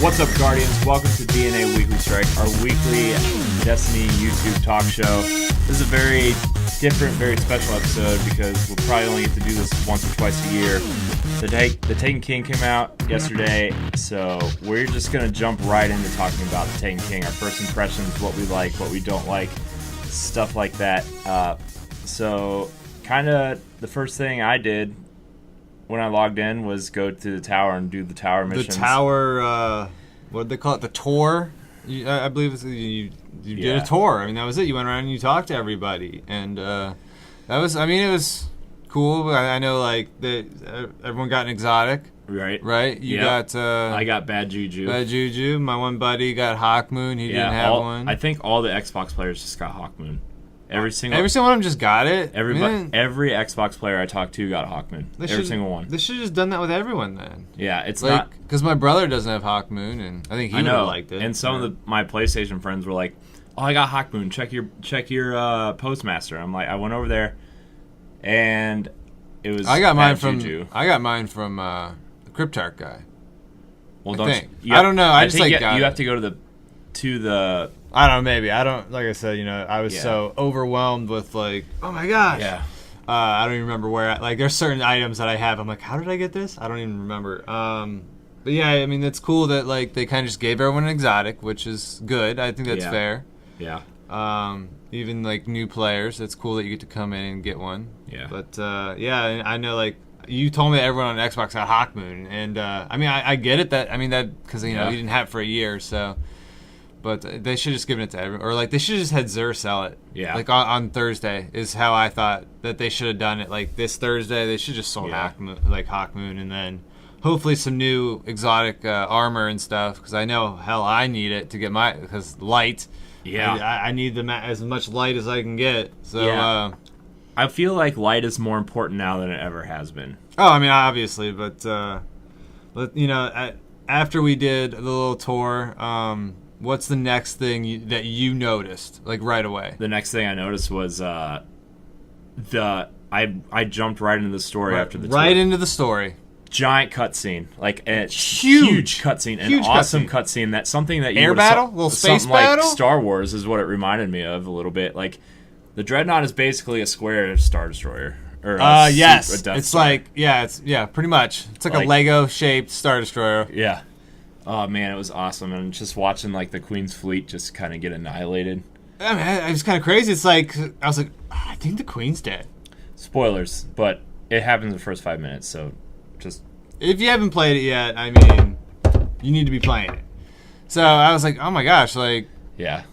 What's up, Guardians? Welcome to DNA Weekly Strike, our weekly Destiny YouTube talk show. This is a very different, very special episode because we'll probably only get to do this once or twice a year. The Taken King came out yesterday, so we're just going to jump right into talking about the Taken King, our first impressions, what we like, what we don't like, stuff like that. So kind of the first thing I did when I logged in was go to the tower and do the tower missions. The tower, what did they call it? The tour? I believe you did a tour. I mean, that was it. You went around and you talked to everybody. And it was cool. I know, everyone got an exotic. Right? You got... I got Bad Juju. Bad Juju. My one buddy got Hawkmoon. He didn't have one. I think all the Xbox players just got Hawkmoon. Every single one of them just got it. Every Xbox player I talked to got Hawkmoon. Every single one. They should have just done that with everyone then. Yeah, it's not because my brother doesn't have Hawkmoon, and I think he would have liked it. And some of my PlayStation friends were like, "Oh, I got Hawkmoon. Check your Postmaster." I'm like, I went over there, and it was. I got mine Juju. from the Cryptarch guy. Well, I don't know. I just you have to go to the. I don't know, maybe. I don't, like I said, I was so overwhelmed with, oh my gosh. Yeah. I don't even remember where, there's certain items that I have. I'm like, how did I get this? I don't even remember. But yeah, I mean, it's cool that, they kind of just gave everyone an exotic, which is good. I think that's fair. Yeah. Even, new players, it's cool that you get to come in and get one. Yeah. But, I know, you told me that everyone on Xbox had Hawkmoon, and, I get it, because, you didn't have it for a year, so... But they should have just given it to everyone. Or, they should have just had Xur sell it. Yeah. On Thursday is how I thought that they should have done it. This Thursday, they should just sold Hawkmoon. And then hopefully some new exotic armor and stuff. Because I know, I need it to get because light. Yeah. I need as much light as I can get. So, I feel like light is more important now than it ever has been. Oh, I mean, obviously. But, after we did the little tour... what's the next thing that you noticed, right away? The next thing I noticed was I jumped right into the story after the tour. Right into the story. Giant cutscene, a huge cutscene, an awesome cutscene. That's something that you air battle, little space battle. Star Wars is what it reminded me of a little bit. The Dreadnought is basically a square Star Destroyer. Yes, it's pretty much. It's a Lego shaped Star Destroyer. Yeah. Oh, man, it was awesome. And just watching, the Queen's fleet just kind of get annihilated. I mean, it was kind of crazy. It's I was like, I think the Queen's dead. Spoilers, but it happens in the first 5 minutes, so just... If you haven't played it yet, I mean, you need to be playing it. So I was like, oh my gosh, Yeah.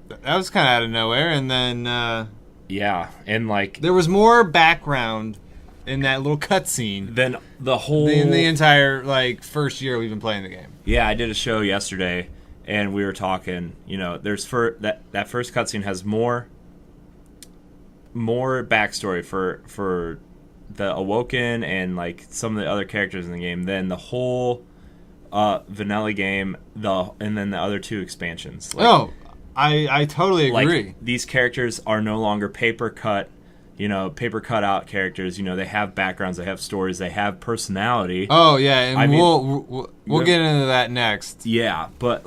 That was kind of out of nowhere, and then... yeah, and there was more background in that little cutscene than the whole... In the entire, first year we've been playing the game. Yeah, I did a show yesterday, and we were talking. There's that first cutscene has more backstory for the Awoken and some of the other characters in the game than the whole vanilla game. And then the other two expansions. I totally agree. These characters are no longer paper cut out characters. They have backgrounds, they have stories, they have personality. Oh yeah, and we'll get into that next. Yeah, but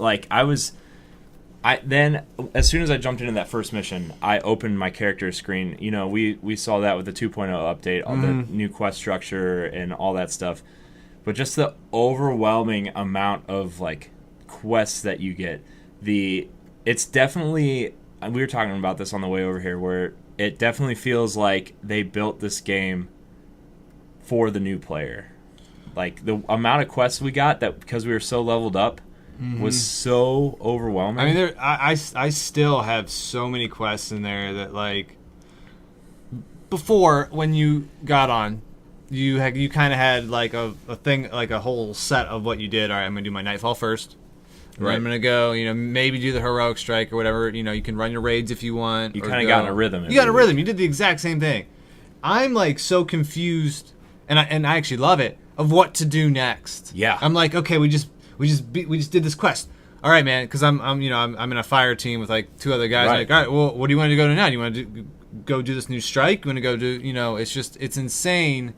then as soon as I jumped into that first mission, I opened my character screen. We saw that with the 2.0 update, all the new quest structure and all that stuff. But just the overwhelming amount of quests that you get. It's definitely, we were talking about this on the way over here, where it definitely feels like they built this game for the new player. The amount of quests we got, that because we were so leveled up, was so overwhelming. I mean, I still have so many quests in there that, before, when you got on, you kind of had, a thing, a whole set of what you did. All right, I'm going to do my Nightfall first. Right. I'm going to go, maybe do the Heroic Strike or whatever. You can run your raids if you want. You kind of got in a rhythm. You got a rhythm. You did the exact same thing. I'm, so confused, and I actually love it, of what to do next. Yeah. I'm like, okay, we just did this quest. All right, man, because I'm in a fire team with, two other guys. Right. All right, well, what do you want to go to now? Do you want to go do this new strike? You want to go do, it's insane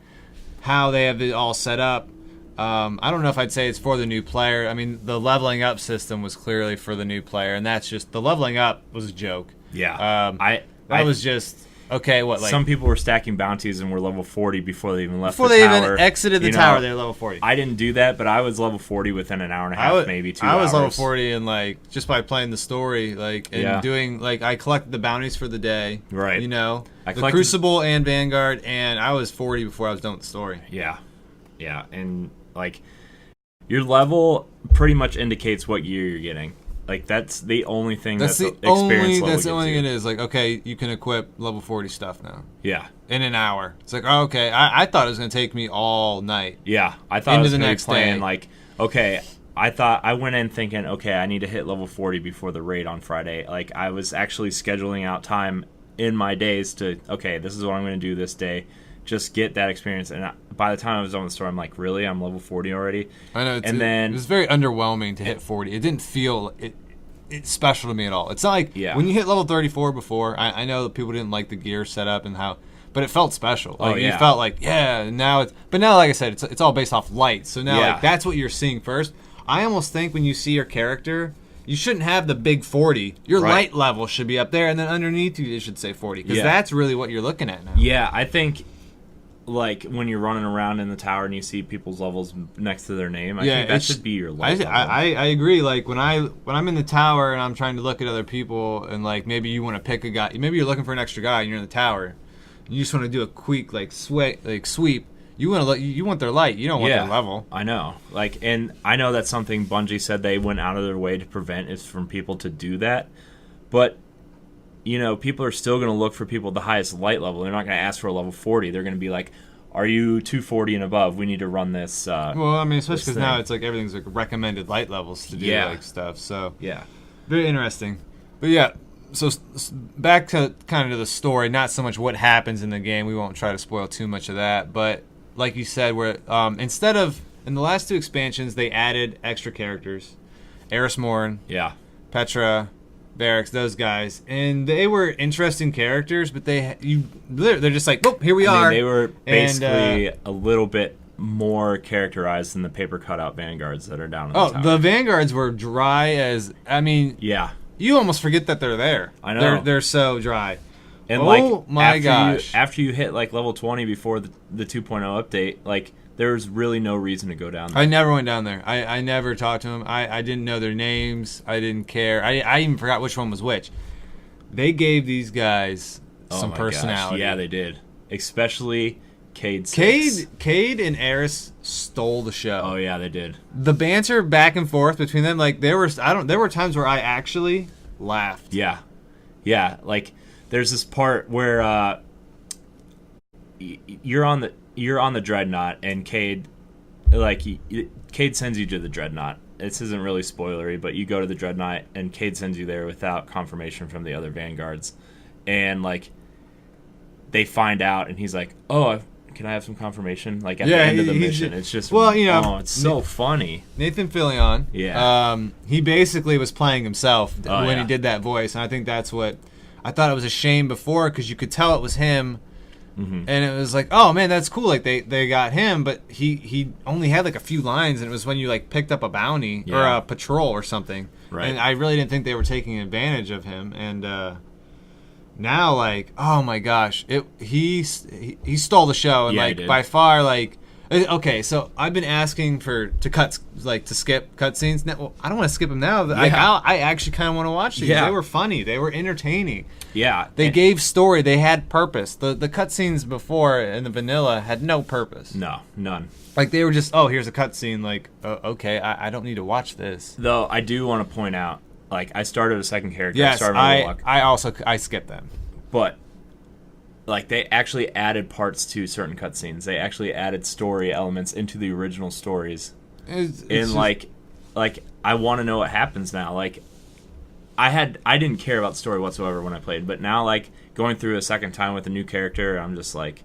how they have it all set up. I don't know if I'd say it's for the new player. I mean, the leveling up system was clearly for the new player, and that's just the leveling up was a joke. Yeah. That was just okay. What like some people were stacking bounties and were level 40 before they even left before the they tower. even exited the tower, they were level 40. I didn't do that, but I was level 40 within an hour and a half, maybe 2 hours. I was level 40 and like just by playing the story, like and doing like I collected the bounties for the day. Right. You know, I the Crucible and Vanguard, and I was 40 before I was done with the story. Yeah. Yeah, and like your level pretty much indicates what gear you're getting. Like that's the only thing that's the experience level. That's the only thing it is. Like, okay, you can equip level 40 stuff now. Yeah. In an hour. It's like, oh, okay. I thought it was gonna take me all night. Yeah. I thought I was gonna be playing like, okay, I went in thinking, okay, I need to hit level 40 before the raid on Friday. Like I was actually scheduling out time in my days to, okay, this is what I'm gonna do this day. Just get that experience, and by the time I was on the store, I'm like, really? I'm level 40 already? I know, it was very underwhelming to hit 40. It didn't feel it's special to me at all. It's not like when you hit level 34 before, I know that people didn't like the gear setup and how, but it felt special. Like you felt like, now like I said, it's all based off light, so now like, that's what you're seeing first. I almost think when you see your character, you shouldn't have the big 40. Your light level should be up there, and then underneath you, it should say 40, because that's really what you're looking at now. Yeah, I think like when you're running around in the tower and you see people's levels next to their name, I think that should be your level. I agree. Like when I'm in the tower and I'm trying to look at other people, and like maybe you want to pick a guy, maybe you're looking for an extra guy and you're in the tower, and you just want to do a quick sweep. You want their light. You don't want their level. I know. Like, and I know that's something Bungie said they went out of their way to prevent is from people to do that, but. You know, people are still going to look for people at the highest light level. They're not going to ask for a level 40. They're going to be like, are you 240 and above? We need to run this. Well, I mean, especially because now it's like everything's like recommended light levels to do like stuff. So, very interesting. But yeah, so back to kind of the story, not so much what happens in the game. We won't try to spoil too much of that. But like you said, where instead of, in the last 2 expansions, they added extra characters. Eris Morn. Yeah. Petra. Barracks, those guys, and they were interesting characters, but they're just like, oh, here we are. They were basically a little bit more characterized than the paper cutout Vanguards that are down in the tower. The Vanguards were dry as, I mean, you almost forget that they're there. I know. They're so dry. And my gosh. After you hit like level 20 before the 2.0 update, like there's really no reason to go down there. I never went down there. I never talked to them. I didn't know their names. I didn't care. I even forgot which one was which. They gave these guys some personality. Gosh. Yeah, they did. Especially Cayde 6. Cayde and Eris stole the show. Oh yeah, they did. The banter back and forth between them, like there were times where I actually laughed. Yeah. Yeah, like there's this part where you're on the Dreadnought, and Cayde sends you to the Dreadnought. This isn't really spoilery, but you go to the Dreadnought, and Cayde sends you there without confirmation from the other Vanguards. And, like, they find out, and he's like, oh, can I have some confirmation? Like, at the end of the mission. It's just, it's so funny. Nathan Fillion, he basically was playing himself when he did that voice, and I think that's what, I thought it was a shame before, because you could tell it was him. Mm-hmm. And it was like, oh man, that's cool. Like they got him, but he only had like a few lines, and it was when you like picked up a bounty or a patrol or something. Right. And I really didn't think they were taking advantage of him. And now, like, oh my gosh, he stole the show, and by far, like. Okay, so I've been asking to skip cutscenes. Well, I don't want to skip them now. I actually kind of want to watch these. They were funny. They were entertaining. Yeah. They gave story. They had purpose. The cutscenes before in the vanilla had no purpose. No, none. Like, they were just, oh, here's a cutscene. Like, okay, I don't need to watch this. Though, I do want to point out, like, I started a second character. Yes, I skipped them. But... like, they actually added parts to certain cutscenes. They actually added story elements into the original stories. I want to know what happens now. Like, I didn't care about the story whatsoever when I played, but now, like, going through a second time with a new character, I'm just like,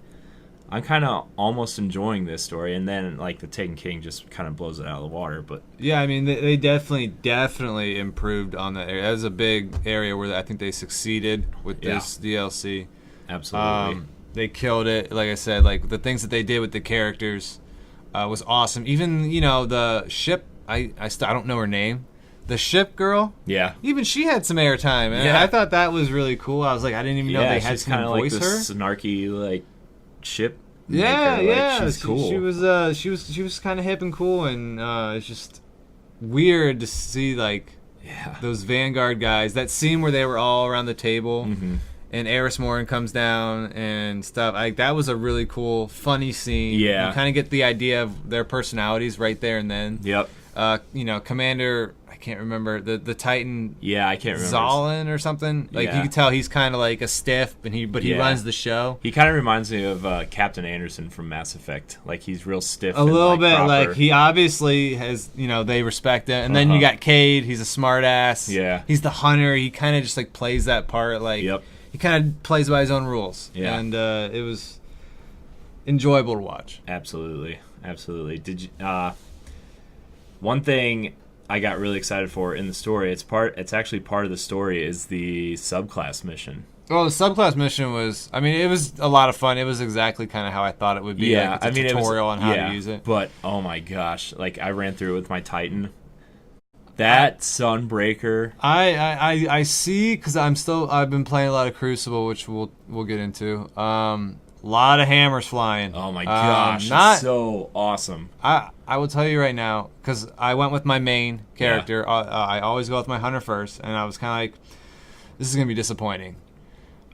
I'm kind of almost enjoying this story, and then, like, the Taken King just kind of blows it out of the water. But yeah, I mean, they definitely improved on that area. That was a big area where I think they succeeded with this DLC. Absolutely. They killed it. Like I said, like the things that they did with the characters, was awesome. Even the ship. I don't know her name. The ship girl. Yeah. Even she had some airtime, and Yeah. I thought that was really cool. I was like, I didn't even know they had she's someone kind of like voice this her. snarky like ship. Yeah, maker. Like, yeah. she's cool. She was kind of hip and cool, and it's just weird to see like those Vanguard guys. That scene where they were all around the table, and Eris Morn comes down and stuff. Like that was a really cool, funny scene. Yeah. You kind of get the idea of their personalities right there and then. Yep. Commander. I can't remember the Titan. Yeah, I can't remember. Zalin or something. Like Yeah. you can tell he's kind of like a stiff, but he runs the show. He kind of reminds me of Captain Anderson from Mass Effect. Like he's real stiff. A little and, bit, proper. like he obviously has, they respect it. And then you got Cade, he's a smart ass. Yeah. He's the hunter. He kind of just like plays that part. Like Yep. he kind of plays by his own rules. Yeah. And it was enjoyable to watch. Absolutely. Did you? One thing I got really excited for in the story. It's actually part of the story. Is the subclass mission. Well, the subclass mission was, it was a lot of fun. It was exactly kind of how I thought it would be. Yeah, like, it's a tutorial on how to use it. But oh my gosh, like I ran through it with my Titan. That Sunbreaker. I see, because I've been playing a lot of Crucible, which we'll get into. A lot of hammers flying. Oh my gosh, it's so awesome. I will tell you right now, because I went with my main character. Yeah. I always go with my hunter first, and I was kind of like, this is going to be disappointing.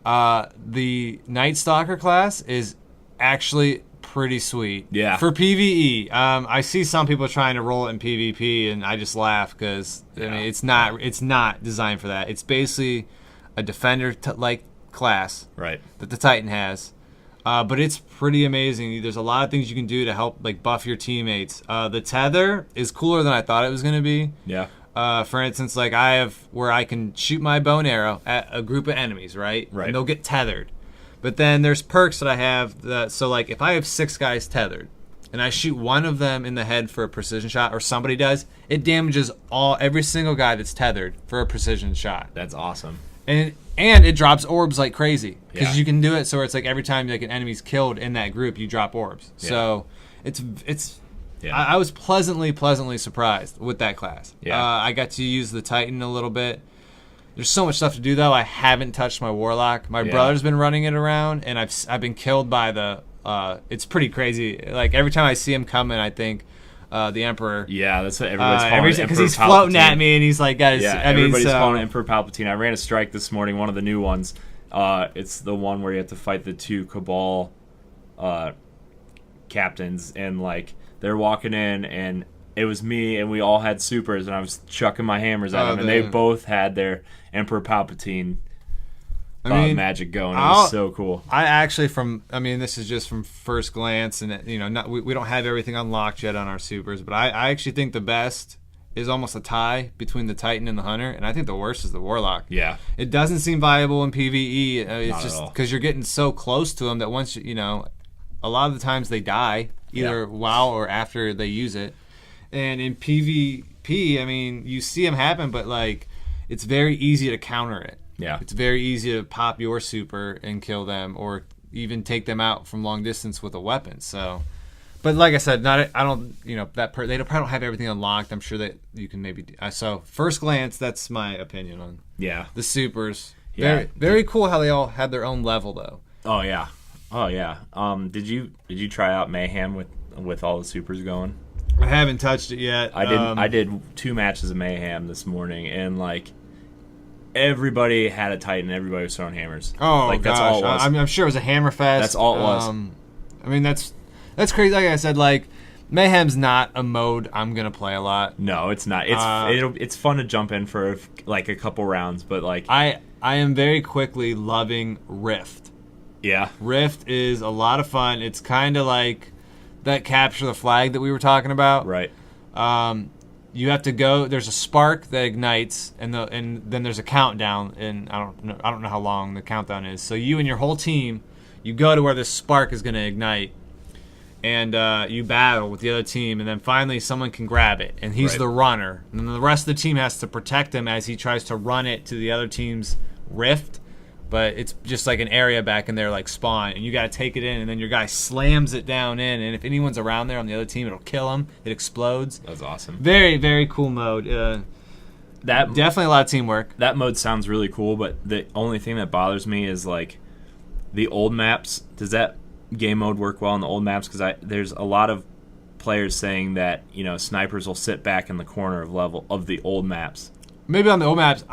The Night Stalker class is actually pretty sweet. Yeah. For PvE. I see some people trying to roll it in PvP, and I just laugh because it's not designed for that. It's basically a defender like class Right. that the Titan has. But it's pretty amazing. There's a lot of things you can do to help like buff your teammates. The tether is cooler than I thought it was going to be. Yeah. For instance, like I have where I can shoot my bow and arrow at a group of enemies, right? Right. And they'll get tethered. But then there's perks that I have so like if I have 6 guys tethered and I shoot one of them in the head for a precision shot, or somebody does, it damages every single guy that's tethered for a precision shot. That's awesome. And it drops orbs like crazy, because Yeah. you can do it so it's like every time like an enemy's killed in that group, you drop orbs. Yeah. So it's Yeah. I was pleasantly surprised with that class. Yeah. I got to use the Titan a little bit. There's so much stuff to do though. I haven't touched my Warlock. My brother's been running it around, and I've been killed by the. It's pretty crazy. Like every time I see him coming, I think the Emperor. Yeah, that's what everybody's calling it. Because he's floating at me, and he's like got his. Yeah, everybody's calling it Emperor Palpatine. I ran a strike this morning, one of the new ones. It's the one where you have to fight the 2 Cabal captains, and like they're walking in, and it was me, and we all had supers, and I was chucking my hammers at them, and they both had their Emperor Palpatine magic going. It was so cool. I actually, this is just from first glance, and we don't have everything unlocked yet on our supers, but I actually think the best is almost a tie between the Titan and the Hunter, and I think the worst is the Warlock. Yeah. It doesn't seem viable in PvE. It's Not just at all. because you're getting so close to them that once a lot of the times they die either while or after they use it. And in PvP, you see them happen, but like it's very easy to counter it. Yeah. It's very easy to pop your super and kill them, or even take them out from long distance with a weapon. So, but like I said, they probably don't have everything unlocked. I'm sure that you can maybe. So first glance, that's my opinion on the supers. Yeah. Very, very cool how they all had their own level though. Oh yeah. Did you try out Mayhem with all the supers going? I haven't touched it yet. I didn't. I did 2 matches of Mayhem this morning, and like everybody had a Titan. Everybody was throwing hammers. Oh, like gosh. that's all it was. I'm sure it was a hammer fest. That's all it was. That's crazy. Like I said, like Mayhem's not a mode I'm gonna play a lot. No, it's not. It's fun to jump in for like a couple rounds, but like I am very quickly loving Rift. Yeah. Rift is a lot of fun. It's kind of like that capture the flag that we were talking about. Right. You have to go. There's a spark that ignites, and then there's a countdown. And I don't know how long the countdown is. So you and your whole team, you go to where this spark is going to ignite, and you battle with the other team. And then finally, someone can grab it, and he's the runner. And then the rest of the team has to protect him as he tries to run it to the other team's rift, but it's just like an area back in there like spawn, and you got to take it in, and then your guy slams it down in, and if anyone's around there on the other team, it'll kill them. It explodes. That's awesome. Very, very cool mode. That Definitely a lot of teamwork. That mode sounds really cool, but the only thing that bothers me is like the old maps. Does that game mode work well on the old maps? Because there's a lot of players saying that snipers will sit back in the corner of the old maps. Maybe on the old maps.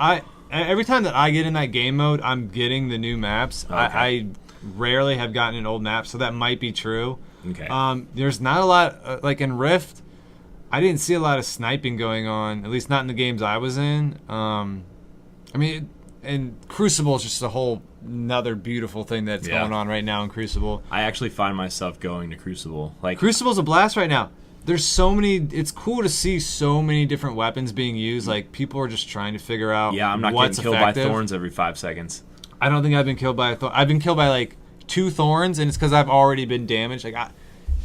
Every time that I get in that game mode, I'm getting the new maps. Okay. I rarely have gotten an old map, so that might be true. Okay. There's not a lot like in Rift. I didn't see a lot of sniping going on, at least not in the games I was in. And Crucible is just a whole another beautiful thing that's going on right now in Crucible. I actually find myself going to Crucible. Like Crucible's a blast right now. There's so many. It's cool to see so many different weapons being used. Like people are just trying to figure out. Yeah, I'm not what's getting killed effective. by thorns every 5 seconds. I don't think I've been killed by a thorn. I've been killed by like 2 thorns, and it's because I've already been damaged. Like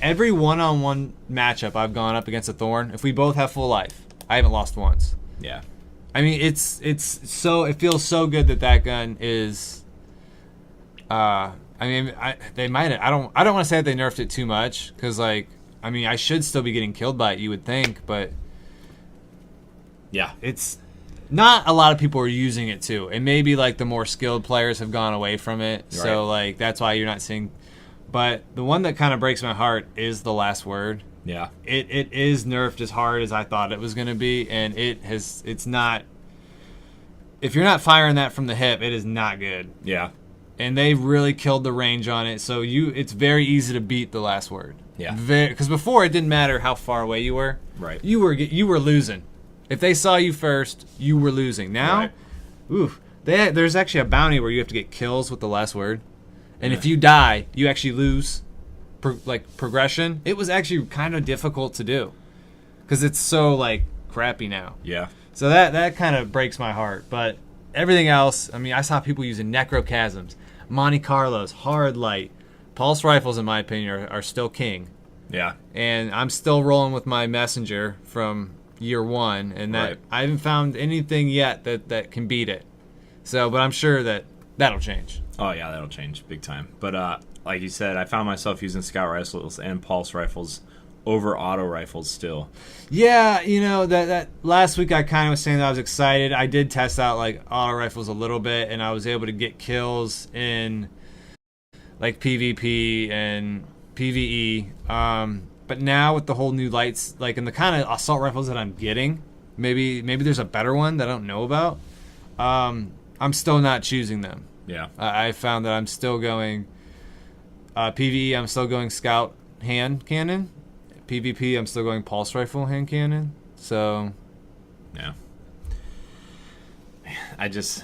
every one-on-one matchup I've gone up against a thorn. If we both have full life, I haven't lost once. Yeah. I mean, it feels so good that gun is. I don't want to say that they nerfed it too much because I should still be getting killed by it. You would think, but yeah, it's not a lot of people are using it too, and maybe like the more skilled players have gone away from it. Right. So like that's why you're not seeing. But the one that kind of breaks my heart is the last word. Yeah, it is nerfed as hard as I thought it was going to be, and it's not. If you're not firing that from the hip, it is not good. Yeah, and they really killed the range on it. So it's very easy to beat the last word. Yeah, because before it didn't matter how far away you were. Right, you were losing. If they saw you first, you were losing. Now, there's actually a bounty where you have to get kills with the last word, and if you die, you actually lose. Progression, it was actually kind of difficult to do because it's so crappy now. Yeah. So that kind of breaks my heart. But everything else, I saw people using Necrochasms, Monte Carlos, Hard Light, Pulse rifles. In my opinion, are still king. Yeah. And I'm still rolling with my Messenger from year 1, and that I haven't found anything yet that can beat it. So, but I'm sure that'll change. Oh yeah, that'll change big time. But like you said, I found myself using scout rifles and pulse rifles over auto rifles still. Yeah, that last week I kind of was saying that I was excited. I did test out auto rifles a little bit, and I was able to get kills in PvP and PvE. But now with the whole new lights, in the kind of assault rifles that I'm getting, maybe there's a better one that I don't know about. I'm still not choosing them. Yeah. I found that I'm still going PvE. I'm still going scout hand cannon. PvP. I'm still going pulse rifle hand cannon. So, yeah. I just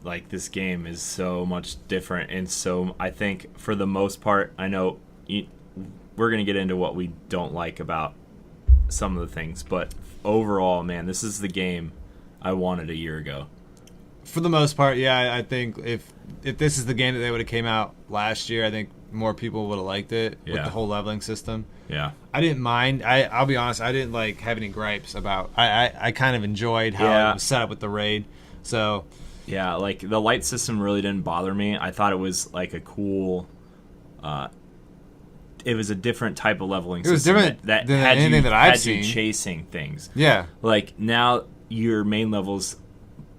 like this game is so much different, and so I think for the most part, I know we're gonna get into what we don't like about some of the things, but overall, man, this is the game I wanted a year ago. For the most part, yeah, I think if this is the game that they would have came out last year, I think more people would have liked it with the whole leveling system. Yeah, I didn't mind. I'll be honest, I didn't have any gripes about. I kind of enjoyed how it was set up with the raid. So yeah, the light system really didn't bother me. I thought it was a cool. It was a different type of leveling system. It was different that than had anything that I've seen. You chasing things. Yeah. Now your main level's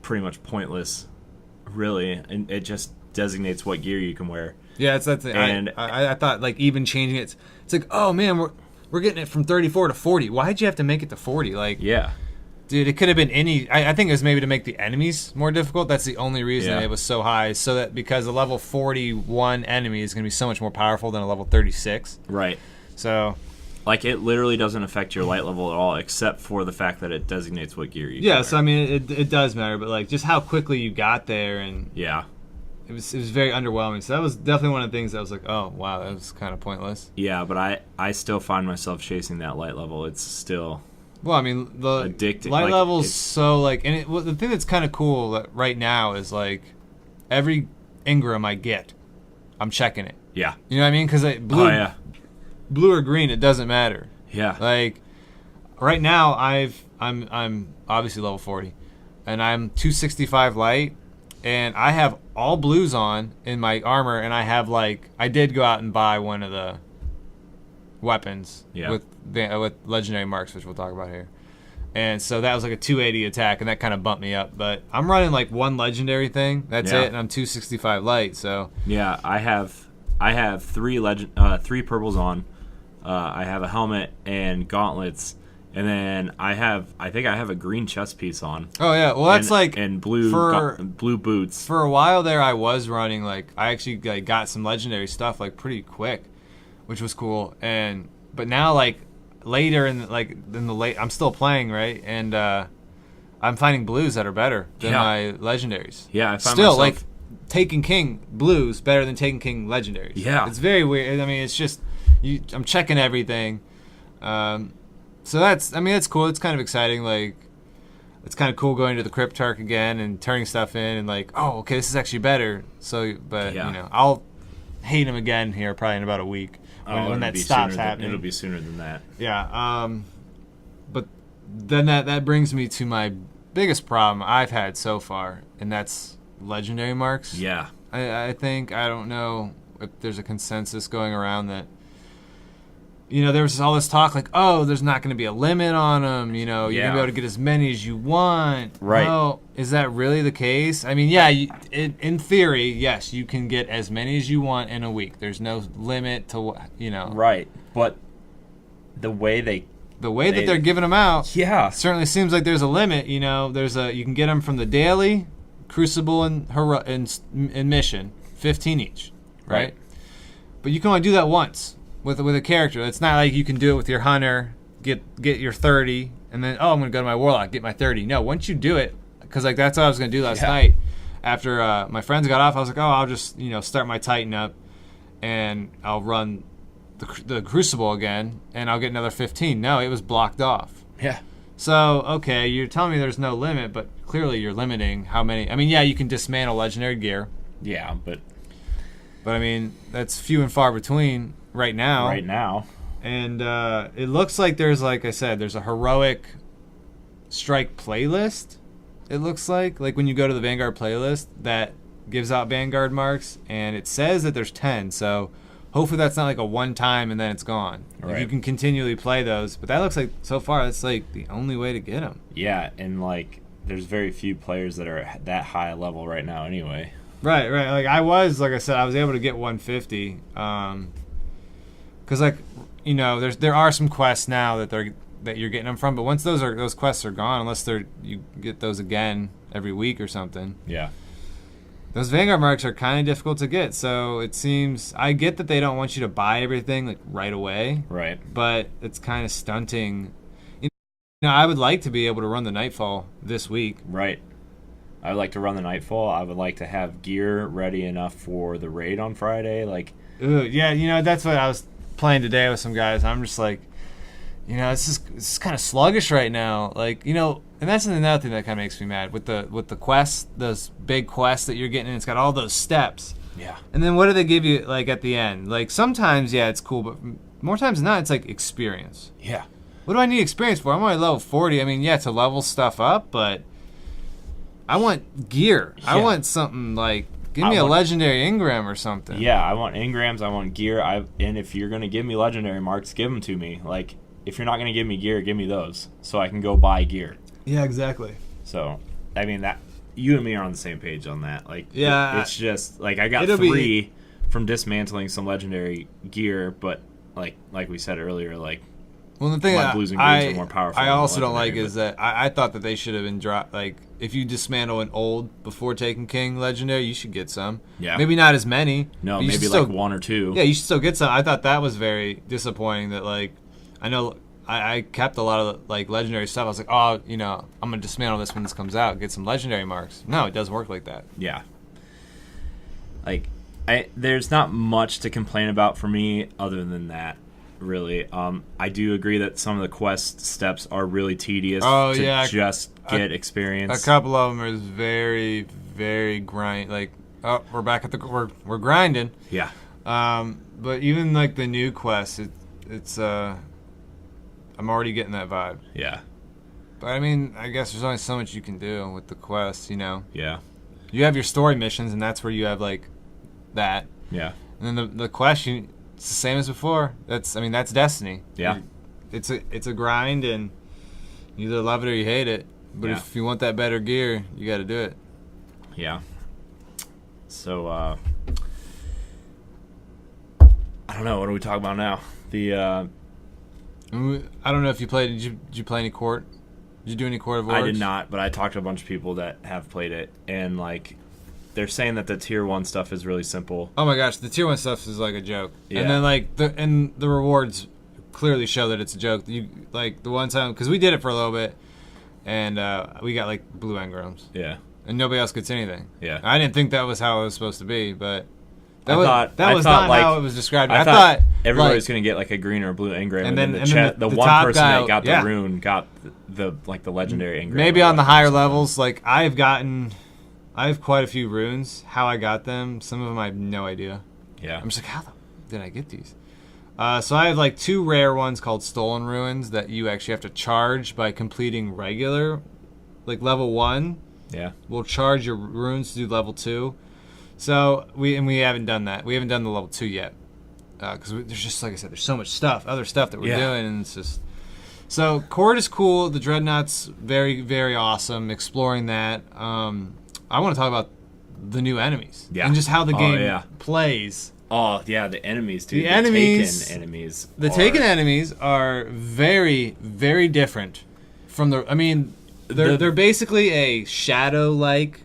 pretty much pointless, really, and it just designates what gear you can wear. Yeah, that's the thing. And I thought even changing it, it's oh man, we're getting it from 34 to 40. Why'd you have to make it to 40? Yeah. Dude, it could have been any. I think it was maybe to make the enemies more difficult. That's the only reason it was so high. So that because a level 41 enemy is going to be so much more powerful than a level 36. Right. So, it literally doesn't affect your light level at all, except for the fact that it designates what gear you can wear. So it does matter, but just how quickly you got there, and it was very underwhelming. So that was definitely one of the things that was oh wow, that was kind of pointless. Yeah, but I still find myself chasing that light level. It's still. Well, the addicting. Light level's so and the thing that's kind of cool right now is every Ingram I get, I'm checking it. Yeah. You know what I mean? Because blue or green, it doesn't matter. Yeah. Right now I'm obviously level 40, and I'm 265 light, and I have all blues on in my armor, and I have like I did go out and buy one of the weapons with legendary marks, which we'll talk about here. And so that was like a 280 attack, and that kind of bumped me up. But I'm running like one legendary thing. That's it, and I'm 265 light. So yeah, I have three purples on. I have a helmet and gauntlets, and then I think I have a green chest piece on. Oh yeah, well that's and blue blue boots. For a while there, I was running like I actually like got some legendary stuff like pretty quick, which was cool. But now like later in the late, I'm still playing, right, and I'm finding blues that are better than my legendaries. Yeah, I find still myself... like Taken King blues better than Taken King legendaries. Yeah, it's very weird. I mean, it's just I'm checking everything. So that's cool. It's kind of exciting. Like, it's kind of cool going to the Cryptarch again and turning stuff in and like, oh, okay, this is actually better. So, but I'll hate him again here probably in about a week when that stops happening. It'll be sooner than that. Yeah. But then that brings me to my biggest problem I've had so far, and that's legendary marks. Yeah. I think, I don't know if there's a consensus going around that, there was all this talk like, oh, there's not going to be a limit on them. You're going to be able to get as many as you want. Right. Well, is that really the case? I mean, yeah, in theory, yes, you can get as many as you want in a week. There's no limit to, Right. But the way that they're giving them out, certainly seems like there's a limit. You can get them from the daily, Crucible, and Mission, 15 each, right? But you can only do that once with a character. It's not like you can do it with your hunter, get your 30, and then I'm gonna go to my warlock, get my 30. No, once you do it, because like that's what I was gonna do last night. After my friends got off, I was like, I'll just start my Titan up, and I'll run the Crucible again, and I'll get another 15. No, it was blocked off. Yeah. So, okay, you're telling me there's no limit, but clearly you're limiting how many. I mean, yeah, you can dismantle legendary gear. Yeah, but I mean, that's few and far between right now. Right now. And it looks like like I said, there's a heroic strike playlist, it looks like when you go to the Vanguard playlist that gives out Vanguard marks, and it says that there's 10, so hopefully that's not like a one time and then it's gone. Right. Like you can continually play those, but that looks like so far that's like the only way to get them. Yeah, and like there's very few players that are that high a level right now anyway. Right. Like I said, I was able to get 150. Because there are some quests now that you're getting them from, but once those quests are gone, unless you get those again every week or something. Yeah. Those Vanguard marks are kind of difficult to get, so it seems I get that they don't want you to buy everything like right away. Right. But it's kind of stunting. I would like to be able to run the Nightfall this week. Right. I would like to run the Nightfall. I would like to have gear ready enough for the raid on Friday. That's what I was playing today with some guys. I'm just like, it's kind of sluggish right now. And that's another thing that kind of makes me mad with the quests, those big quests that you're getting. And it's got all those steps. Yeah. And then what do they give you at the end? Sometimes it's cool, but more times than not, it's like experience. Yeah. What do I need experience for? I'm only level 40. I mean, to level stuff up, but I want gear. Yeah. I want something give me a legendary engram or something. Yeah, I want engrams. I want gear. And if you're gonna give me legendary marks, give them to me. If you're not gonna give me gear, give me those so I can go buy gear. Yeah, exactly. So, I mean that you and me are on the same page on that. It's just I got 3 from dismantling some legendary gear, but like we said earlier, well, the thing blues and greens are more powerful. I also don't like is that I thought that they should have been dropped. If you dismantle an old before Taken King legendary, you should get some. Yeah. Maybe not as many. No, maybe still, 1 or 2. Yeah, you should still get some. I thought that was very disappointing. That I know I kept a lot of legendary stuff. I was like, I'm gonna dismantle this when this comes out, get some legendary marks. No, it doesn't work like that. Yeah. There's not much to complain about for me other than that. Really, I do agree that some of the quest steps are really tedious to just get experience. A couple of them are very, very grind. We're back at we're grinding. Yeah. But even the new quests, it's I'm already getting that vibe. Yeah. But I mean, I guess there's only so much you can do with the quests, Yeah. You have your story missions, and that's where you have like that. Yeah. And then the question, it's the same as before. That's Destiny. Yeah. It's a grind, and you either love it or you hate it. But Yeah. if you want that better gear, you got to do it. Yeah. So, I don't know. What are we talking about now? I don't know if you played. Did you play any Court? Did you do any Court of Oryx? I did not, but I talked to a bunch of people that have played it, and like, they're saying that the tier 1 stuff is really simple. Oh my gosh, the tier 1 stuff is like a joke. Yeah. And then like the rewards clearly show that it's a joke. You like the one time because we did it for a little bit, and we got like blue engrams. Yeah. And nobody else gets anything. Yeah. I didn't think that was how it was supposed to be, but that I was thought, not like, how it was described. I thought everybody like, was gonna get like a green or a blue engram, and then the one top person guy, that got the yeah. rune got the legendary engram. maybe or on the whatever. higher levels. Like I have quite a few runes. How I got them, some of them I have no idea. Yeah. I'm just like, how did I get these? So I have like 2 rare ones called Stolen Ruins that you actually have to charge by completing regular, like level 1. Yeah. Will charge your runes to do level 2. So we haven't done that. We haven't done the level 2 yet because there's just, like I said, there's so much stuff, other stuff that we're doing, and it's just. So Court is cool. The Dreadnought's very, very awesome. Exploring that. I want to talk about the new enemies and just how the game plays. Oh yeah, the enemies, dude. The enemies, Taken enemies. Taken enemies are very, very different from the. I mean, they're basically a shadow-like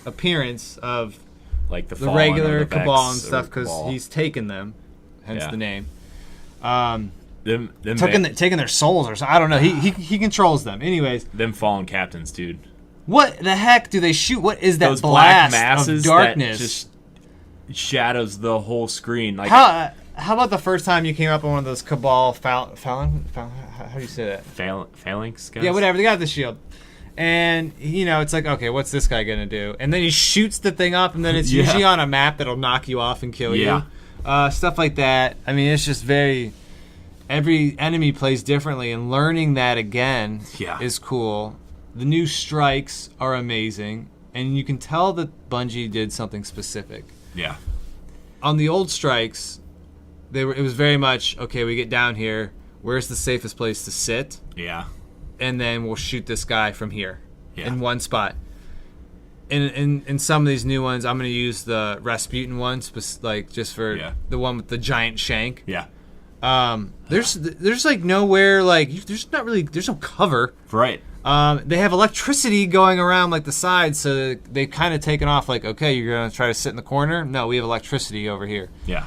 appearance of like the regular the Cabal Vex and stuff or because Cabal. he's taken them, hence the name. Taking their souls or something. I don't know. He controls them. Anyways, them fallen captains, dude. What the heck do they shoot? What is that Those blast black masses of darkness? that just shadows the whole screen. Like how about the first time you came up on one of those Cabal Fallon? How do you say that? Phalanx guys? Yeah, whatever. They got the shield. And, it's like, okay, what's this guy going to do? And then he shoots the thing up, and then it's usually on a map that'll knock you off and kill you. Stuff like that. I mean, it's just very... Every enemy plays differently, and learning that again is cool. The new strikes are amazing, and you can tell that Bungie did something specific. Yeah. On the old strikes, it was very much, okay, we get down here, where's the safest place to sit? Yeah. And then we'll shoot this guy from here in one spot. In some of these new ones, I'm going to use the Rasputin one, like just for the one with the giant shank. Yeah. There's like nowhere, like there's no cover. Right. They have electricity going around like the sides, so they've kind of taken off. Like, okay, you're going to try to sit in the corner. No, we have electricity over here. Yeah.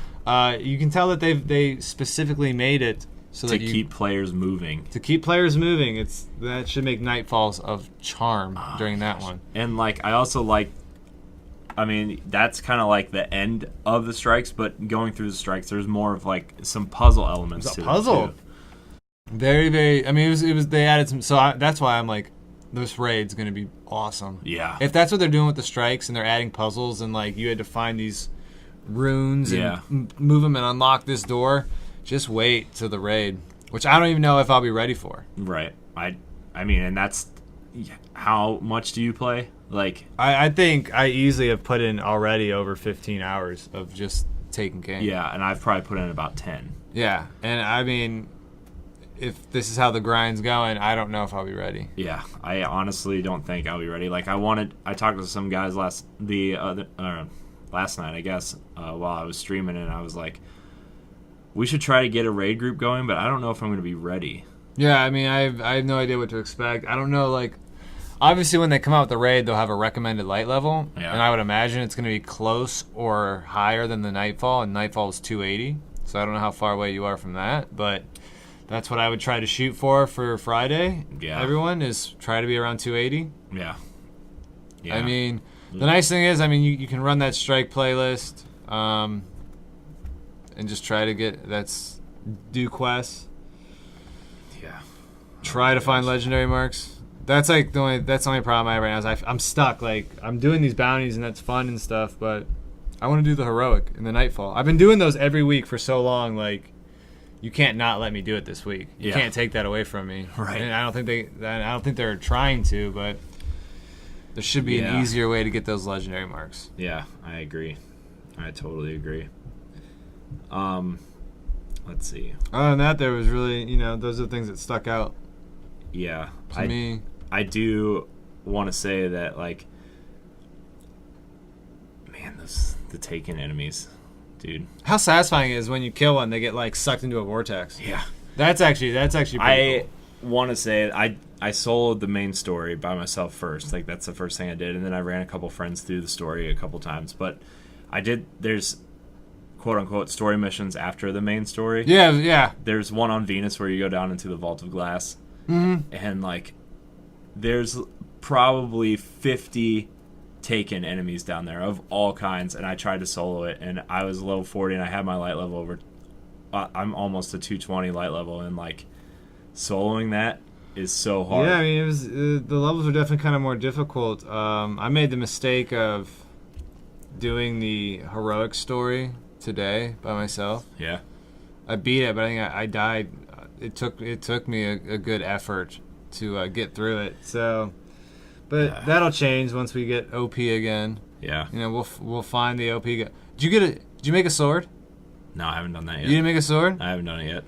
You can tell that they specifically made it. So to keep players moving. To keep players moving. That should make Nightfalls of charm during that one. And like I also like that's kind of like the end of the strikes, but going through the strikes there's more of like some puzzle elements to puzzle. it too. Very, very it was they added some that's why I'm like this raid's going to be awesome. Yeah. If that's what they're doing with the strikes and they're adding puzzles and like you had to find these runes and move them and unlock this door. Just wait to the raid, which I don't even know if I'll be ready for. Right. I mean, and that's how much do you play? Like I think I easily have put in already over 15 hours of just taking game. Yeah, and I've probably put in about 10. Yeah, and I mean, if this is how the grind's going, I don't know if I'll be ready. Yeah, I honestly don't think I'll be ready. Like I talked to some guys last night, I guess, while I was streaming, and I was like, we should try to get a raid group going, but I don't know if I'm going to be ready. Yeah, I mean, I have no idea what to expect. I don't know, like, obviously when they come out with the raid, they'll have a recommended light level, and I would imagine it's going to be close or higher than the Nightfall, and Nightfall is 280, so I don't know how far away you are from that, but that's what I would try to shoot for Friday. Yeah. Everyone is try to be around 280. Yeah. I mean, the nice thing is, I mean, you can run that strike playlist, and just try to do quests. Yeah. Try to find legendary marks. That's like the only problem I have right now is I'm stuck. Like I'm doing these bounties and that's fun and stuff, but I want to do the heroic in the Nightfall. I've been doing those every week for so long. Like you can't not let me do it this week. You can't take that away from me. Right. And I don't think they're trying to, but There should be an easier way to get those legendary marks. Yeah, I agree. I totally agree. Let's see. Other than that, there was really, those are the things that stuck out. Yeah. To me. I do want to say that, like, man, the Taken enemies, dude. How satisfying it is when you kill one, they get, like, sucked into a vortex. Yeah. That's actually pretty cool. Want to say I soloed the main story by myself first. Like, that's the first thing I did. And then I ran a couple friends through the story a couple times. But there's quote-unquote story missions after the main story. Yeah. There's one on Venus where you go down into the Vault of Glass. Mm-hmm. And, like, there's probably 50 Taken enemies down there of all kinds. And I tried to solo it. And I was low 40 and I had my light level over. I'm almost a 220 light level. And, like, soloing that is so hard. Yeah, I mean, it was the levels were definitely kind of more difficult. I made the mistake of doing the heroic story today by myself. Yeah, I beat it, but I think I died. It took me a good effort to get through it. So, but that'll change once we get OP again. Yeah, we'll find the OP. Did you make a sword? No, I haven't done that yet. You didn't make a sword? I haven't done it yet.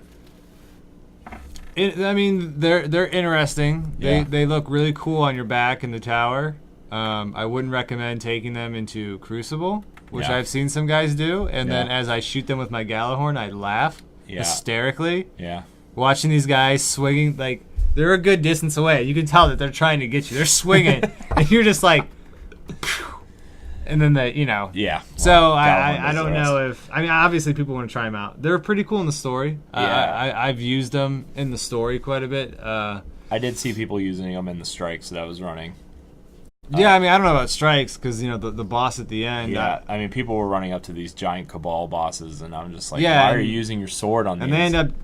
I mean, they're interesting. Yeah. They look really cool on your back in the tower. I wouldn't recommend taking them into Crucible, which I've seen some guys do. And then as I shoot them with my Gallahorn, I laugh hysterically. Yeah. Watching these guys swinging, like, they're a good distance away. You can tell that they're trying to get you. They're swinging, and you're just like, and then Yeah. So I don't know if, I mean, obviously people want to try them out. They're pretty cool in the story. Yeah. I've used them in the story quite a bit. I did see people using them in the strikes that I was running. Yeah, I mean, I don't know about strikes because, the boss at the end. Yeah, I mean, people were running up to these giant Cabal bosses, and I'm just like, why are you using your sword on these? And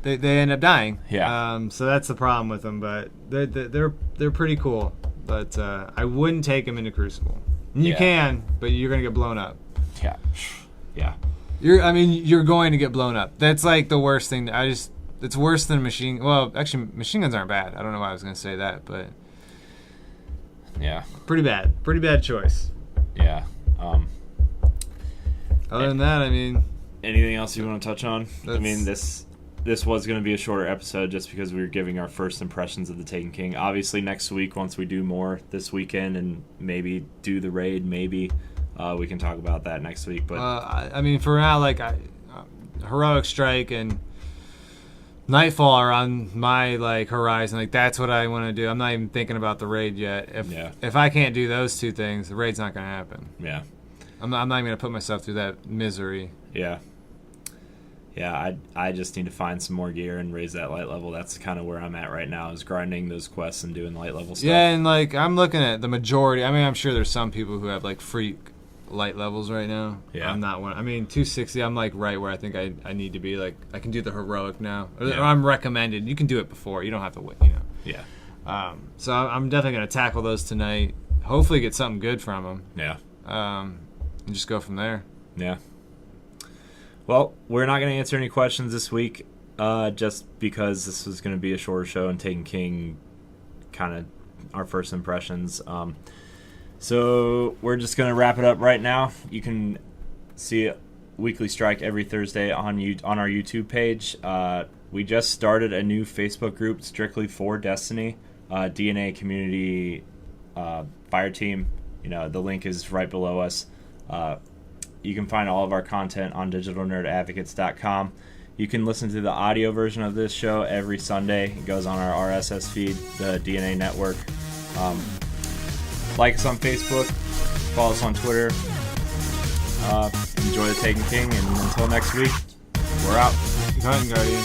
they end up dying. Yeah. So that's the problem with them, but they're pretty cool. But I wouldn't take them into Crucible. You can, but you're gonna get blown up. Yeah. Yeah. You're going to get blown up. That's like the worst thing. It's worse than machine. Well, actually, machine guns aren't bad. I don't know why I was gonna say that, but. Yeah. Pretty bad choice. Yeah. Other than that, I mean. Anything else you want to touch on? I mean, this was going to be a shorter episode just because we were giving our first impressions of the Taken King. Obviously, next week, once we do more this weekend and maybe do the raid, maybe we can talk about that next week. But I mean, for now, like Heroic Strike and Nightfall are on my horizon. Like, that's what I want to do. I'm not even thinking about the raid yet. If I can't do those two things, the raid's not going to happen. Yeah. I'm not even going to put myself through that misery. Yeah. Yeah, I just need to find some more gear and raise that light level. That's kind of where I'm at right now, is grinding those quests and doing light level stuff. Yeah, and I'm looking at the majority. I mean, I'm sure there's some people who have freak light levels right now. Yeah. I'm not one. I mean, 260, I'm right where I think I need to be. I can do the heroic now. Or I'm recommended. You can do it before. You don't have to wait, Yeah. So I'm definitely going to tackle those tonight. Hopefully get something good from them. Yeah. And just go from there. Yeah. Well, we're not going to answer any questions this week, just because this was going to be a shorter show and Taken King, kind of our first impressions. So we're just going to wrap it up right now. You can see Weekly Strike every Thursday on our YouTube page. We just started a new Facebook group strictly for Destiny, DNA Community Fire Team. The link is right below us. You can find all of our content on digitalnerdadvocates.com. You can listen to the audio version of this show every Sunday. It goes on our RSS feed, the DNA Network. Like us on Facebook. Follow us on Twitter. Enjoy the Taken King, and until next week, we're out. Keep hunting, Guardian.